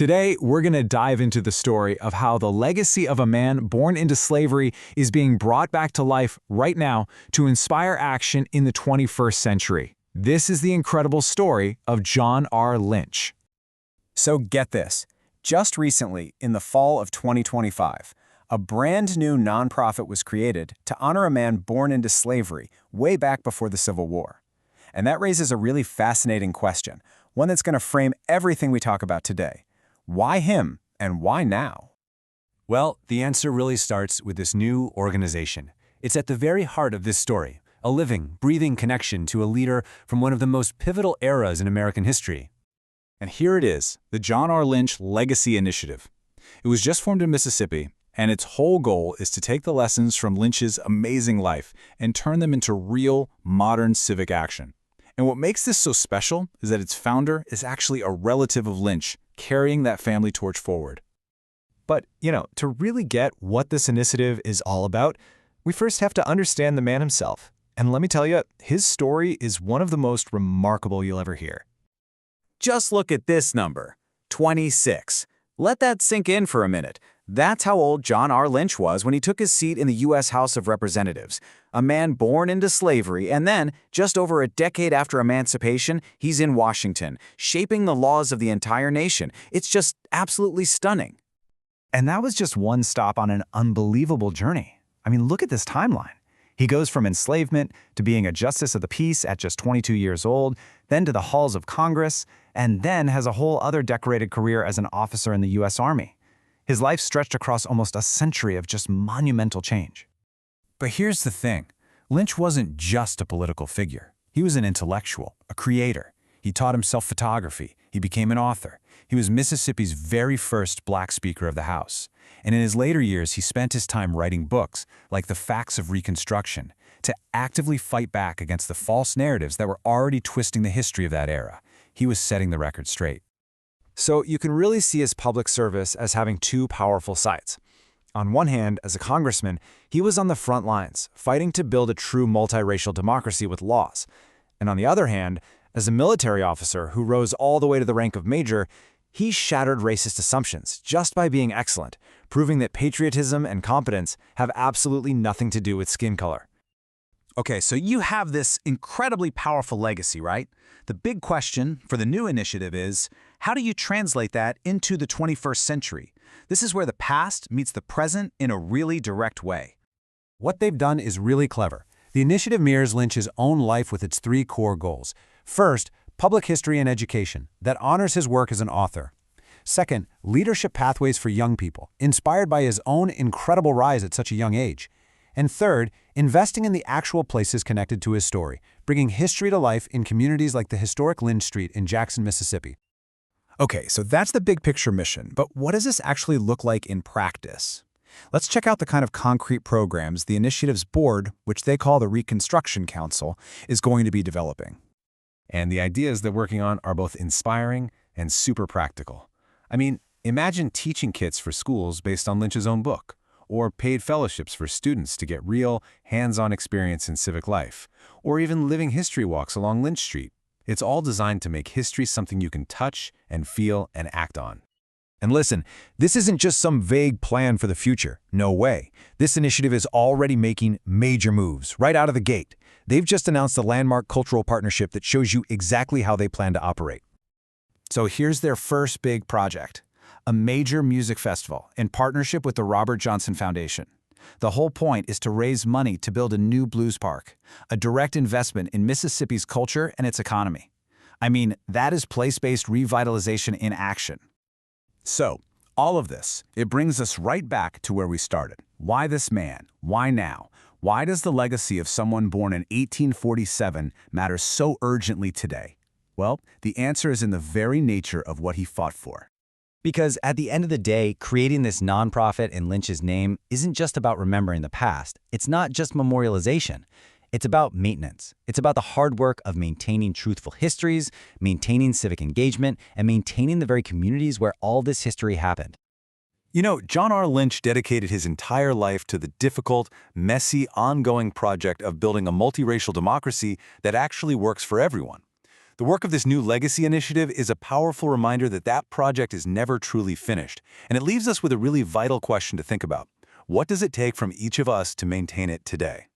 Today, we're going to dive into the story of how the legacy of a man born into slavery is being brought back to life right now to inspire action in the 21st century. This is the incredible story of John R. Lynch. So get this. Just recently, in the fall of 2025, a brand new nonprofit was created to honor a man born into slavery way back before the Civil War. And that raises a really fascinating question, one that's going to frame everything we talk about today. Why him, and why now? Well, the answer really starts with this new organization. It's at the very heart of this story, a living, breathing connection to a leader from one of the most pivotal eras in American history. And here it is, the John R. Lynch Legacy Initiative. It was just formed in Mississippi, and its whole goal is to take the lessons from Lynch's amazing life and turn them into real, modern civic action. And what makes this so special is that its founder is actually a relative of Lynch, carrying that family torch forward. But, to really get what this initiative is all about, we first have to understand the man himself. And let me tell you, his story is one of the most remarkable you'll ever hear. Just look at this number, 26. Let that sink in for a minute. That's how old John R. Lynch was when he took his seat in the U.S. House of Representatives. A man born into slavery, and then, just over a decade after emancipation, he's in Washington, shaping the laws of the entire nation. It's just absolutely stunning. And that was just one stop on an unbelievable journey. I mean, look at this timeline. He goes from enslavement to being a justice of the peace at just 22 years old, then to the halls of Congress, and then has a whole other decorated career as an officer in the U.S. Army. His life stretched across almost a century of just monumental change. But here's the thing. Lynch wasn't just a political figure. He was an intellectual, a creator. He taught himself photography. He became an author. He was Mississippi's very first black Speaker of the House. And in his later years, he spent his time writing books, like The Facts of Reconstruction, to actively fight back against the false narratives that were already twisting the history of that era. He was setting the record straight. So you can really see his public service as having two powerful sides. On one hand, as a congressman, he was on the front lines, fighting to build a true multiracial democracy with laws. And on the other hand, as a military officer who rose all the way to the rank of major, he shattered racist assumptions just by being excellent, proving that patriotism and competence have absolutely nothing to do with skin color. Okay, so you have this incredibly powerful legacy, right? The big question for the new initiative is, how do you translate that into the 21st century? This is where the past meets the present in a really direct way. What they've done is really clever. The initiative mirrors Lynch's own life with its three core goals. First, public history and education that honors his work as an author. Second, leadership pathways for young people, inspired by his own incredible rise at such a young age. And third, investing in the actual places connected to his story, bringing history to life in communities like the historic Lynch Street in Jackson, Mississippi. Okay, so that's the big picture mission, but what does this actually look like in practice? Let's check out the kind of concrete programs the initiative's board, which they call the Reconstruction Council, is going to be developing. And the ideas they're working on are both inspiring and super practical. I mean, imagine teaching kits for schools based on Lynch's own book, or paid fellowships for students to get real, hands-on experience in civic life, or even living history walks along Lynch Street. It's all designed to make history something you can touch and feel and act on. And listen, this isn't just some vague plan for the future. No way. This initiative is already making major moves right out of the gate. They've just announced a landmark cultural partnership that shows you exactly how they plan to operate. So here's their first big project, a major music festival in partnership with the Robert Johnson Foundation. The whole point is to raise money to build a new blues park, a direct investment in Mississippi's culture and its economy. I mean, that is place-based revitalization in action. So, all of this, it brings us right back to where we started. Why this man? Why now? Why does the legacy of someone born in 1847 matter so urgently today? Well, the answer is in the very nature of what he fought for. Because at the end of the day, creating this nonprofit in Lynch's name isn't just about remembering the past. It's not just memorialization. It's about maintenance. It's about the hard work of maintaining truthful histories, maintaining civic engagement, and maintaining the very communities where all this history happened. You know, John R. Lynch dedicated his entire life to the difficult, messy, ongoing project of building a multiracial democracy that actually works for everyone. The work of this new legacy initiative is a powerful reminder that that project is never truly finished, and it leaves us with a really vital question to think about. What does it take from each of us to maintain it today?